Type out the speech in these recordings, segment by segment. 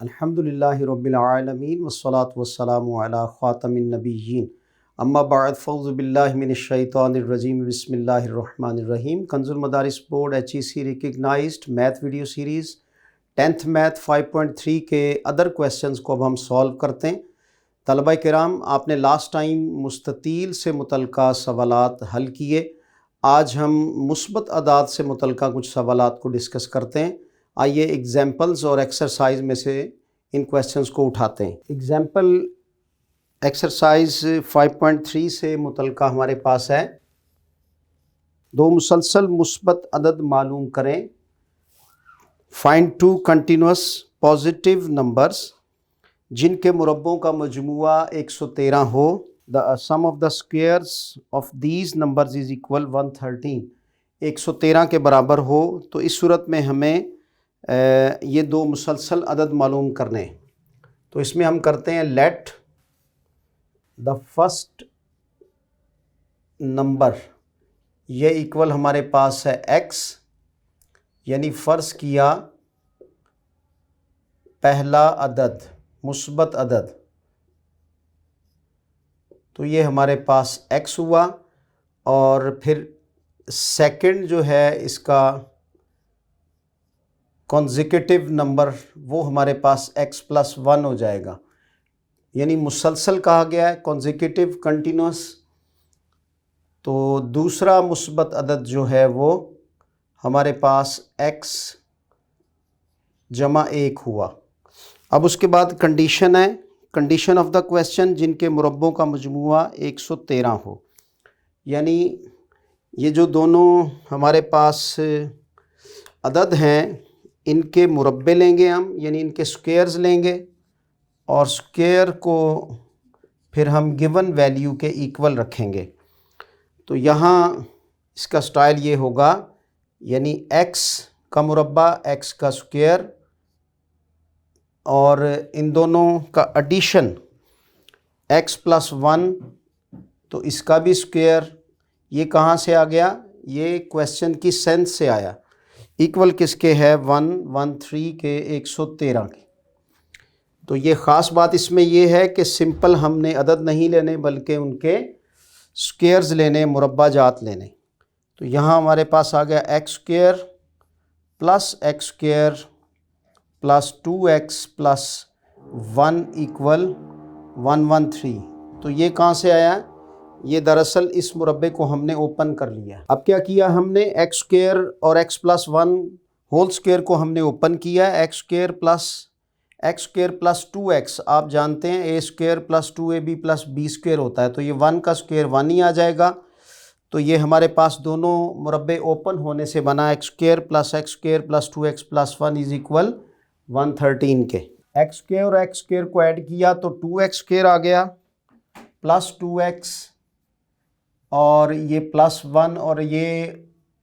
अल्हम्दुलिल्लाहि रब्बिल आलमीन वस्सलातु वस्सलामु अला ख़ातमिन नबिय्यीन अम्मा बाद फ़ौज़ु बिल्लाहि मिनश शैतानिर रजीम बिस्मिल्लाहिर रहमानिर रहीम। Kanzul Madaris board HEC recognized math video series 10th math 5.3 के अदर क्वेश्चंस को अब हम सॉल्व करते हैं। तलबा किराम, आपने लास्ट टाइम मुस्ततील से मुतल्लिक़ा सवालात हल किए। आज हम मुस्बत अदाद से मुतल्लिक़ा कुछ सवालात को डिस्कस करते हैं। आइए एग्जाम्पल्स और एक्सरसाइज में से इन क्वेश्चंस को उठाते हैं। एग्जाम्पल एक्सरसाइज 5.3 से मुतल्लिक़ा हमारे पास है, दो मुसलसल मुस्बत अदद मालूम करें। Find two continuous positive numbers जिनके मुरब्बों का मजमुआ 113 हो। The sum of the squares of these numbers is equal 113, 113 के बराबर हो। तो इस सूरत में हमें ये दो मुसलसल अदद मालूम करने। तो इसमें हम करते हैं लेट द फर्स्ट नंबर, ये इक्वल हमारे पास है x, यानी फ़र्ज़ किया पहला अदद मुस्बत अदद, तो ये हमारे पास x हुआ। और फिर सेकंड जो है इसका कॉन्जिक्यूटिव नंबर, वो हमारे पास x+1 हो जाएगा, यानी मुसलसल कहा गया है, कॉन्जिक्यूटिव कंटिन्यूस। तो दूसरा मुस्बत अदद जो है वो हमारे पास x जमा 1 हुआ। अब उसके बाद कंडीशन है, कंडीशन ऑफ द क्वेश्चन जिनके मुरब्बों का मजमुआ 113 हो, यानी ये जो दोनों हमारे पास अदद हैं इनके मुरब्बे लेंगे हम, यानी इनके स्क्वेयर्स लेंगे और स्क्वेयर को फिर हम गिवन वैल्यू के इक्वल रखेंगे। तो यहाँ इसका स्टाइल ये होगा, यानी x का मुरब्बा x का स्क्वेयर और इन दोनों का एडिशन x+1, तो इसका भी स्क्वेयर। ये कहाँ से आ गया? ये क्वेश्चन की सेंस से आया। इक्वल किसके है? 113 के 113 के। तो ये ख़ास बात इसमें ये है कि सिंपल हमने अदद नहीं लेने बल्कि उनके स्क्वेयर्स लेने, मुरब्बा जात लेने। तो यहाँ हमारे पास आ गया x² plus x² plus 2x plus 1 equal 113। तो ये कहाँ से आया? ये दरअसल इस मुरब्बे को हमने ओपन कर लिया। अब क्या किया हमने? x² और x+1 होल स्क्वेयर को हमने ओपन किया। x² प्लस 2x, आप जानते हैं a² plus 2ab plus b² होता है, तो ये 1 का स्क्वेयर 1 ही आ जाएगा। तो ये हमारे पास दोनों मुरब्बे ओपन होने से बना x² plus 2x plus 1 is equal 113 के। x² और x² को ऐड किया तो 2x² आ गया प्लस 2x और ये प्लस 1 और ये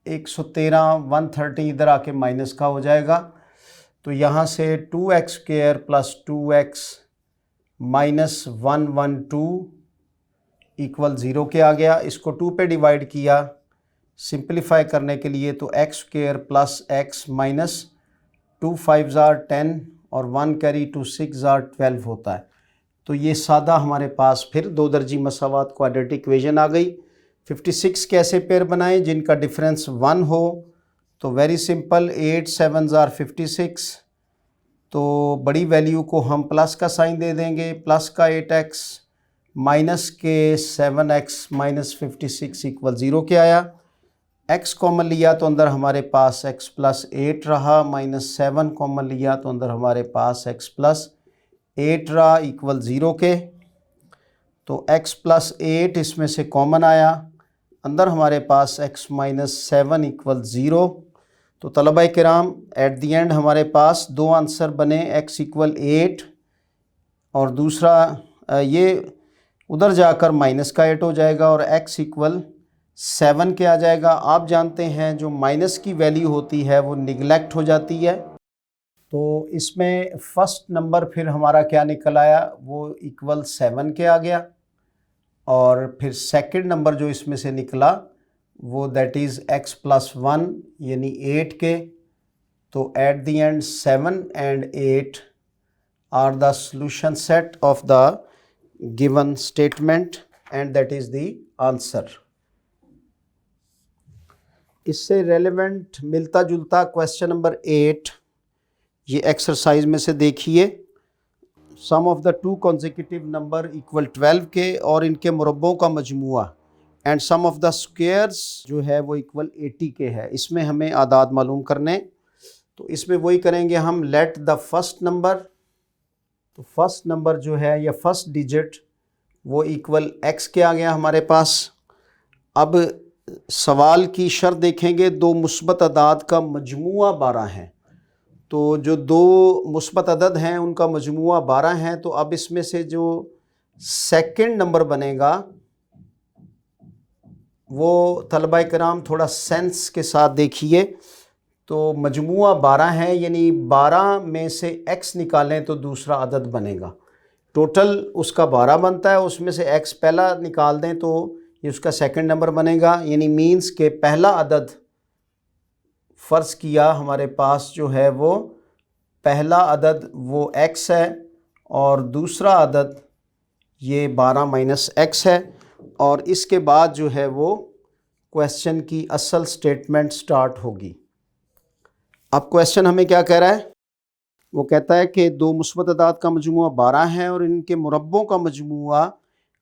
113 130 इधर आके माइनस का हो जाएगा। तो यहाँ से 2x² plus 2x minus 112 equal 0 के आ गया। इसको 2 पे डिवाइड किया सिंप्लीफाई करने के लिए, तो x² प्लस x माइनस 2 5 10 और 1 कैरी 2 6 12 होता है। तो ये सादा हमारे पास फिर दो दर्जी मसावात क्वाड्रेटिक इक्वेशन आ गई। 56 कैसे पेयर बनाएं जिनका डिफरेंस 1 हो? तो वेरी सिंपल, 8 7 56। तो बड़ी वैल्यू को हम प्लस का साइन दे देंगे, प्लस का 8x माइनस के 7x माइनस 56 इक्वल 0 के आया। x कॉमन लिया तो अंदर हमारे पास x प्लस 8 रहा, माइनस 7 कॉमन लिया तो अंदर हमारे पास x प्लस 8 रहा इक्वल 0 के। तो x प्लस 8 इसमें से कॉमन आया, अंदर हमारे पास x माइनस 7 इक्वल 0। तो तलबा किराम, एट दी एंड हमारे पास दो आंसर बने, x इक्वल 8 और दूसरा ये उधर जाकर माइनस का 8 हो जाएगा और x इक्वल 7 के आ जाएगा। आप जानते हैं जो माइनस की वैल्यू होती है वो निगलेक्ट हो जाती है। तो इसमें फर्स्ट नंबर फिर हमारा क्या निकल आया? वो इक्वल 7 के आ गया। और फिर सेकंड नंबर जो इसमें से निकला वो दैट इज़ x+1 यानी 8 के। तो at the and 7 and 8 are the solution set of the given statement and that is the answer. इससे रेलेवेंट मिलता जुलता क्वेश्चन नंबर 8 ये एक्सरसाइज में से देखिए। Sum of the two consecutive number equal 12 के और इनके मुरब्बों का मजमुआ and sum of the squares जो है वो इक्वल 80 के है। इसमें हमें आदाद मालूम करने, तो इसमें वही करेंगे हम। लेट द फर्स्ट नंबर, तो फर्स्ट नंबर जो है या फर्स्ट डिजिट वो इक्वल x के आ गया हमारे पास। अब सवाल की शर्त देखेंगे, दो मुस्बत अदाद का मजमुआ 12 है, तो जो दो मुस्बत अदद हैं उनका मजमुआ 12 है। तो अब इसमें से जो सेकंड नंबर बनेगा वो तलबा कराम थोड़ा सेंस के साथ देखिए। तो मजमुआ 12 है, यानी 12 में से x निकालें तो दूसरा अदद बनेगा। टोटल उसका 12 बनता है, उसमें से x पहला निकाल दें तो ये उसका सेकंड नंबर बनेगा। यानी मीन्स के पहला अदद फ़र्ज़ किया हमारे पास जो है वो पहला अदद वो x है और दूसरा अदद ये 12 माइनस x है। और इसके बाद जो है वो क्वेश्चन की असल स्टेटमेंट स्टार्ट होगी। अब क्वेश्चन हमें क्या कह रहा है? वो कहता है कि दो मुस्बत अदाद का मजमुआ 12 है और इनके मुरब्बों का मजमुआ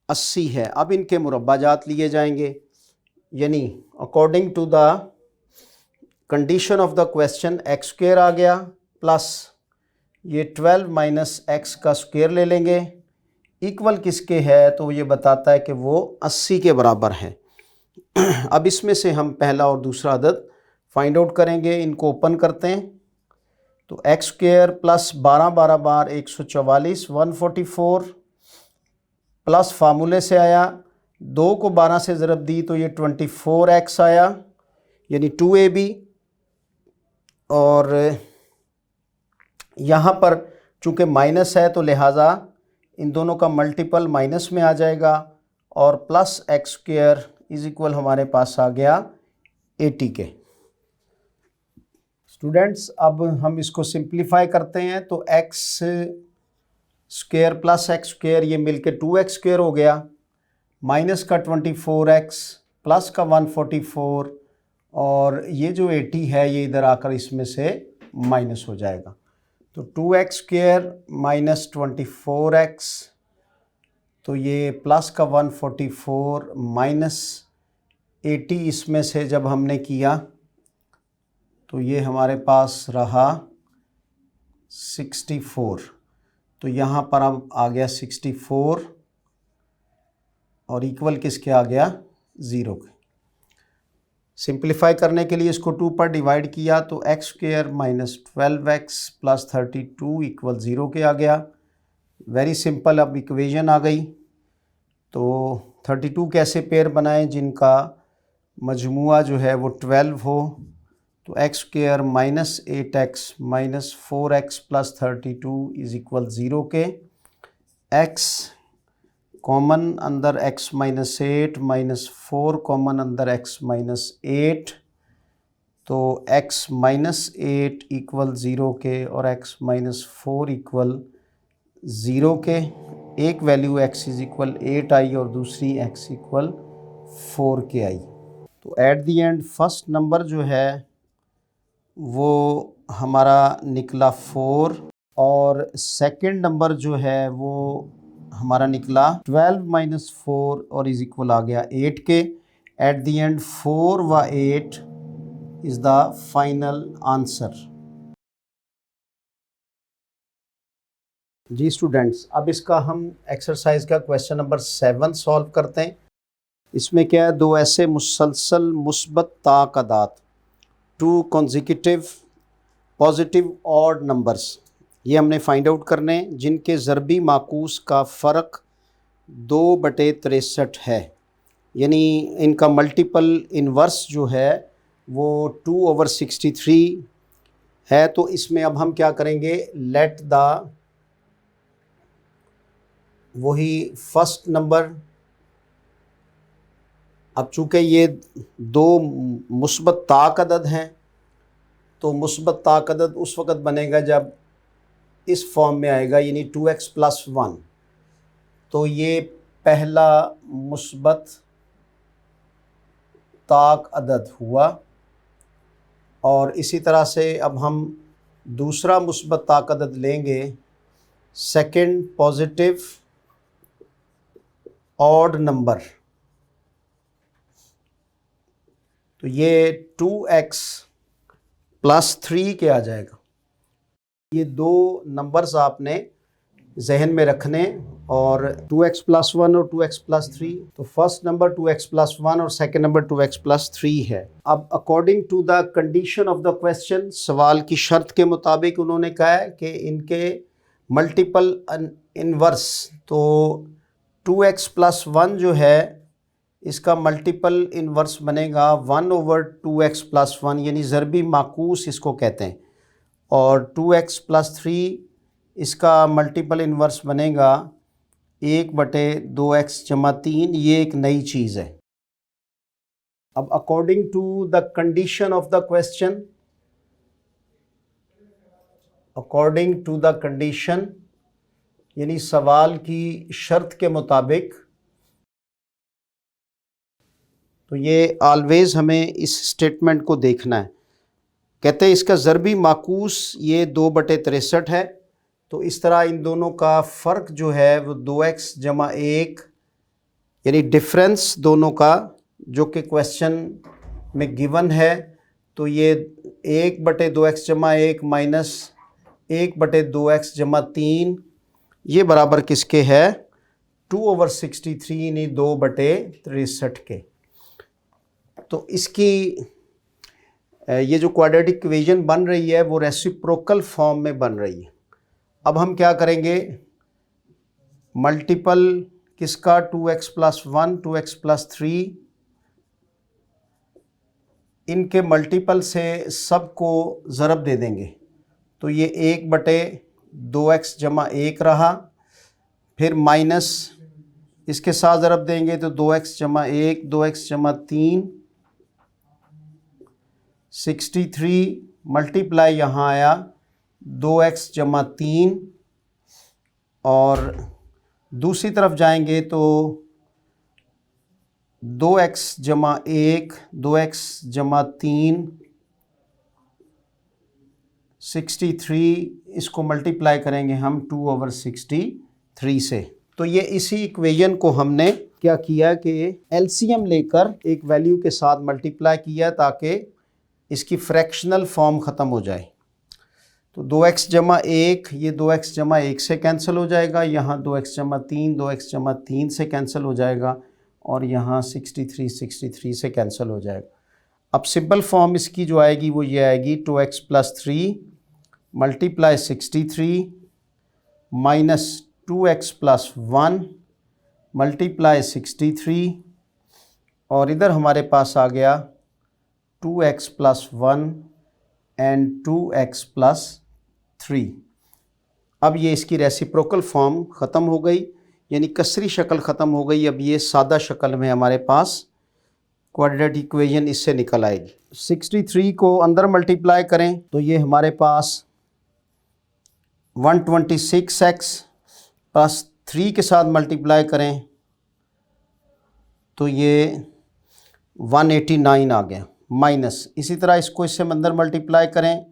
80 है। अब इनके मुरब्बा जात लिए जाएंगे, यानी according to the condition of the question x square आ गया प्लस ये 12 माइनस x का स्क्वायर ले लेंगे। इक्वल किसके है? तो ये बताता है कि वो 80 के बराबर है। अब इसमें से हम पहला और दूसरा अदद फाइंड आउट करेंगे। इनको ओपन करते हैं तो x स्क्वायर प्लस 12 12 बार 144 144 प्लस फार्मूले से आया, 2 को 12 से ज़रब दी तो ये 24x आया, यानी 2ab। और यहाँ पर चूँकि माइनस है तो लिहाजा इन दोनों का मल्टीपल माइनस में आ जाएगा और plus x square is equal हमारे पास आ गया 80 के। स्टूडेंट्स अब हम इसको सिंप्लीफाई करते हैं तो x square plus x square ये मिलके 2x स्क्वायर हो गया, माइनस का 24x प्लस का 144 और ये जो 80 है ये इधर आकर इसमें से माइनस हो जाएगा। तो 2x स्क्वायर माइनस 24x, तो ये प्लस का 144 माइनस 80 इसमें से जब हमने किया तो ये हमारे पास रहा 64। तो यहाँ पर अब आ गया 64 और इक्वल किसके आ गया? 0 के। सिंप्लीफाई करने के लिए इसको 2 पर डिवाइड किया तो x square minus 12x plus 32 equal 0 के आ गया। वेरी सिंपल, अब इक्वेशन आ गई। तो 32 कैसे पेयर बनाएं जिनका मजमुआ जो है वो 12 हो? तो x square minus 8x minus 4x plus 32 is equal 0 के। x कॉमन अंदर x माइनस 8 माइनस 4 कॉमन अंदर x माइनस 8, तो x माइनस 8 इक्वल 0 के और x माइनस 4 इक्वल 0 के। एक वैल्यू x इज़ इक्वल 8 आई और दूसरी x इक्वल 4 के आई। तो at the and first number जो है वो हमारा निकला 4 और सेकंड नंबर जो है वो हमारा निकला 12 माइनस 4 और इज़ इक्वल आ गया 8 के। एट दी एंड 4 व 8 इज़ द फाइनल आंसर। जी स्टूडेंट्स, अब इसका हम एक्सरसाइज का क्वेश्चन नंबर 7 सॉल्व करते हैं। इसमें क्या है? दो ऐसे मुसलसल मुस्बत ताक़दात, 2 कॉन्जिक्यूटिव पॉजिटिव ऑड नंबर्स, ये हमने फाइंड आउट करने जिनके ज़रबी माकूस का फ़र्क 2/63 है, यानी इनका मल्टीपल इन्वर्स जो है वो 2/63 है। तो इसमें अब हम क्या करेंगे? लेट द वही फर्स्ट नंबर, अब चूँकि ये दो मुस्बत ताक़दद हैं तो मुस्बत ताक़दद उस वक़्त बनेगा जब इस फॉर्म में आएगा, यानी 2x प्लस 1। तो ये पहला मुस्बत ताक अदद हुआ, और इसी तरह से अब हम दूसरा मुस्बत ताक अदद लेंगे, सेकंड पॉजिटिव ऑड नंबर। तो ये 2x प्लस 3 के आ जाएगा। ये दो नंबर्स आपने जहन में रखने, और 2x प्लस 1 और 2x प्लस 3। तो फर्स्ट नंबर 2x प्लस 1 और सेकंड नंबर 2x प्लस 3 है। अब according to the condition of the question, सवाल की शर्त के मुताबिक उन्होंने कहा है कि इनके मल्टीपल इनवर्स, तो 2x प्लस 1 जो है इसका मल्टीपल इनवर्स बनेगा 1/2x प्लस 1, यानी ज़रबी माकूस इसको कहते हैं। और 2x प्लस 3 इसका मल्टीपल इनवर्स बनेगा 1/2x जमा 3। ये एक नई चीज़ है। अब according to the condition of the question, according to the condition यानी सवाल की शर्त के मुताबिक, तो ये ऑलवेज़ हमें इस स्टेटमेंट को देखना है। कहते हैं इसका ज़रबी माकूस ये 2/63 है। तो इस तरह इन दोनों का फ़र्क जो है वो 2x जमा 1, यानी डिफरेंस दोनों का जो कि क्वेश्चन में गिवन है। तो ये 1/2x जमा 1 माइनस 1/2x जमा 3, ये बराबर किसके है? 2/63 यानी 2/63 के। तो इसकी ये जो क्वाड्रेटिक इक्वेशन बन रही है वो रेसिप्रोकल फॉर्म में बन रही है। अब हम क्या करेंगे, मल्टीपल किसका? 2x प्लस 1, 2x प्लस 3, इनके मल्टीपल से सबको ज़रब दे देंगे। तो ये 1/2x जमा 1 रहा, फिर माइनस इसके साथ ज़रब देंगे तो 2x जमा 1, 2x जमा 3, 63 मल्टीप्लाई यहाँ आया 2x जमा 3, और दूसरी तरफ जाएंगे तो 2x जमा 1, 2x जमा 3, 63, इसको मल्टीप्लाई करेंगे हम 2/63 से। तो ये इसी इक्वेशन को हमने क्या किया कि एलसीएम लेकर एक वैल्यू के साथ मल्टीप्लाई किया ताकि इसकी फ्रैक्शनल फॉर्म ख़त्म हो जाए। तो 2x जमा 1, ये 2x जमा 1 से कैंसिल हो जाएगा, यहाँ 2x जमा 3, 2x जमा 3 से कैंसिल हो जाएगा, और यहाँ 63 से कैंसिल हो जाएगा। अब सिंपल फॉर्म इसकी जो आएगी वो ये आएगी 2x plus 3 multiply 63 minus 2x plus 1 multiply 63, और इधर हमारे पास आ गया 2x plus 1 and 2x plus 3। अब ये इसकी रेसिप्रोकल फॉर्म ख़त्म हो गई, यानी कसरी शक्ल ख़त्म हो गई। अब ये सादा शक्ल में हमारे पास क्वाड्रेटिक इक्वेशन इससे निकल आएगी। 63 को अंदर मल्टीप्लाई करें तो ये हमारे पास 126x प्लस 3 के साथ मल्टीप्लाई करें तो ये 189 आ गया, माइनस इसी तरह इसको इससे अंदर मल्टीप्लाई करें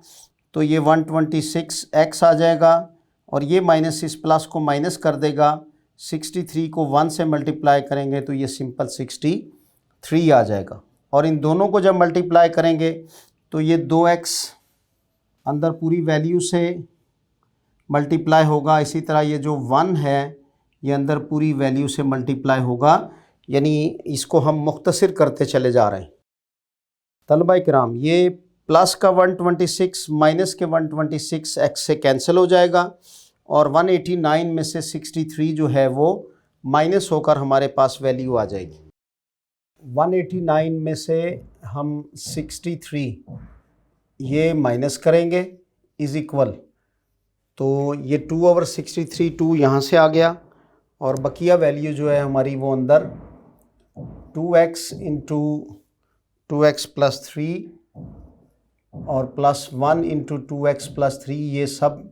तो ये 126x आ जाएगा, और ये माइनस इस प्लस को माइनस कर देगा। 63 को 1 से मल्टीप्लाई करेंगे तो ये सिंपल 63 आ जाएगा, और इन दोनों को जब मल्टीप्लाई करेंगे तो ये 2x अंदर पूरी वैल्यू से मल्टीप्लाई होगा। इसी तरह ये जो 1 है ये अंदर पूरी वैल्यू से मल्टीप्लाई होगा, यानी इसको हम मुख्तसर करते चले जा रहे हैं। तलबा किराम, ये प्लस का 126 माइनस के 126 x से कैंसिल हो जाएगा, और 189 में से 63 जो है वो माइनस होकर हमारे पास वैल्यू आ जाएगी। 189 में से हम 63 ये माइनस करेंगे इज़ इक्वल, तो ये 2/63 2 यहाँ से आ गया, और बकिया वैल्यू जो है हमारी वो अंदर 2x इंटू 2x प्लस 3 और प्लस 1 इंटू 2x प्लस 3, ये सब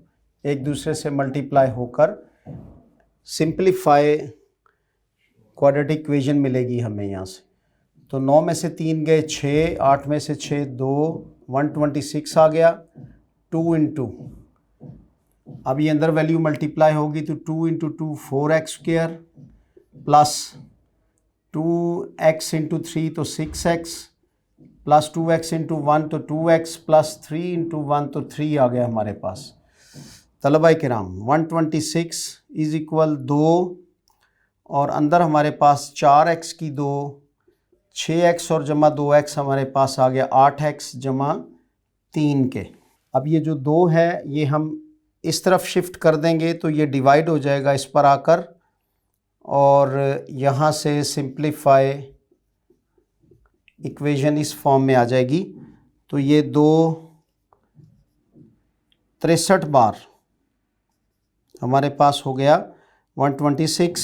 एक दूसरे से मल्टीप्लाई होकर सिंप्लीफाई क्वाड्रेटिक इक्वेशन मिलेगी हमें यहाँ से। तो 9 में से 3 गए 6, 8 में से 6 2, 126 आ गया 2 इंटू, अब ये अंदर वैल्यू मल्टीप्लाई होगी तो 2 into 2 4x square plus 2x into 3 तो 6x प्लस 2x इंटू 1 तो 2x प्लस 3 इंटू 1 तो 3 आ गया हमारे पास। तलबा किराम 126 इज इक्वल 2 और अंदर हमारे पास 4x की 2, 6x और जमा 2x हमारे पास आ गया 8x जमा 3 के। अब ये जो 2 है ये हम इस तरफ शिफ्ट कर देंगे तो ये डिवाइड हो जाएगा इस पर आकर, और यहाँ से सिंप्लीफाई इक्वेशन इस फॉर्म में आ जाएगी। तो ये 2 63 बार हमारे पास हो गया 126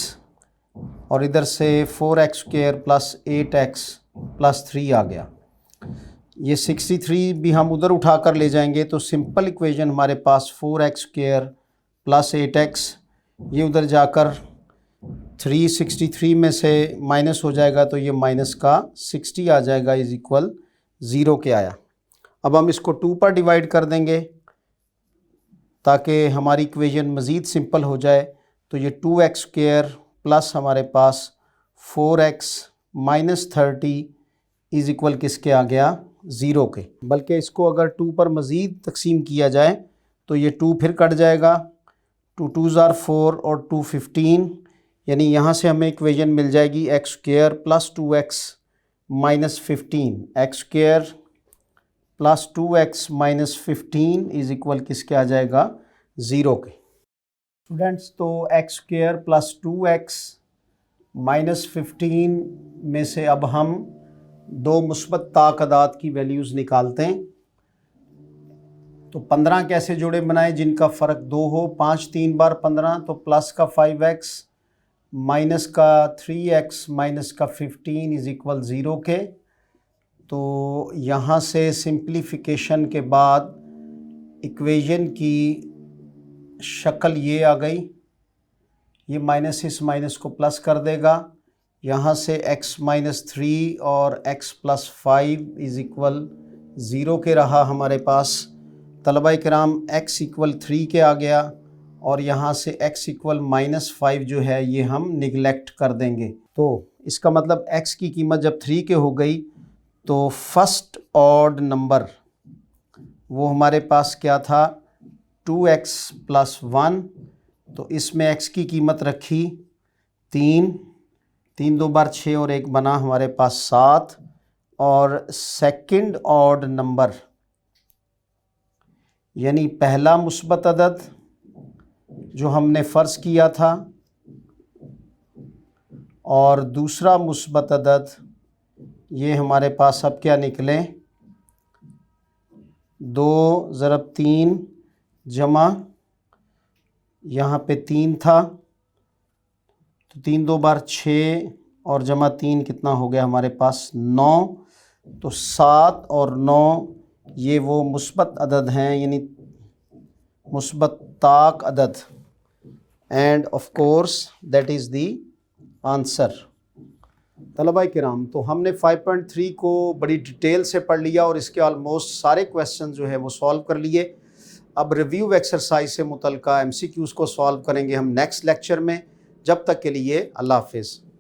और इधर से 4x square plus 8x plus 3 आ गया। ये 63 भी हम उधर उठा कर ले जाएंगे तो सिंपल इक्वेशन हमारे पास 4x स्क्वायर प्लस 8x, ये उधर जाकर 363 में से माइनस हो जाएगा तो ये माइनस का 60 आ जाएगा इज इक्वल 0 के आया। अब हम इसको 2 पर डिवाइड कर देंगे ताकि हमारी इक्वेशन मज़ीद सिंपल हो जाए। तो ये 2x स्क्वायर प्लस हमारे पास 4x माइनस 30 इज़ इक्वल किसके आ गया 0 के। बल्कि इसको अगर 2 पर मज़ीद तकसीम किया जाए तो ये 2 फिर कट जाएगा, 2 2s are 4 और 2 15, यानी यहाँ से हमें इक्वेशन मिल जाएगी x square plus 2x minus 15, x square plus 2x minus 15 is equal किसके आ जाएगा 0 के। स्टूडेंट्स तो x square plus 2x minus 15 में से अब हम 2 मुस्बत ताकदात की वैल्यूज़ निकालते हैं। तो 15 कैसे जोड़े बनाए जिनका फ़र्क 2 हो, 5 3 बार 15 तो प्लस का 5x माइनस का 3x माइनस का 15 इज़ इक्वल 0 के। तो यहाँ से सिंप्लीफिकेशन के बाद इक्वेशन की शक्ल ये आ गई, ये माइनस इस माइनस को प्लस कर देगा, यहाँ से x माइनस 3 और x प्लस 5 इज़ इक्वल 0 के रहा हमारे पास। तलबा किराम x इक्वल 3 के आ गया और यहाँ से x इक्वल माइनस 5 जो है ये हम निगलेक्ट कर देंगे। तो इसका मतलब x की कीमत जब 3 के हो गई तो फर्स्ट ऑड नंबर वो हमारे पास क्या था 2x प्लस 1, तो इसमें x की कीमत रखी 3, 3 2 बार 6 और 1 बना हमारे पास 7, और सेकंड ऑड नंबर यानी पहला मुस्बत अदद जो हमने फ़र्ज़ किया था और दूसरा मुस्बत अदद ये हमारे पास अब क्या निकले 2 ज़रब 3 जमा यहाँ पे 3 था तो 3 2 बार 6 और जमा 3 कितना हो गया हमारे पास 9। तो 7 और 9 ये वो मुस्बत अदद हैं यानी मुस्बत ताक अदद, end of course that is the answer. तलबा किराम तो हमने 5.3 को बड़ी डिटेल से पढ़ लिया और इसके ऑलमोस्ट सारे क्वेश्चन जो है वो सॉल्व कर लिए। अब रिव्यू एक्सरसाइज से मुतल्लिक़ MCQs को सॉल्व करेंगे हम नेक्स्ट लेक्चर में। जब तक के लिए अल्लाह हाफ़िज़।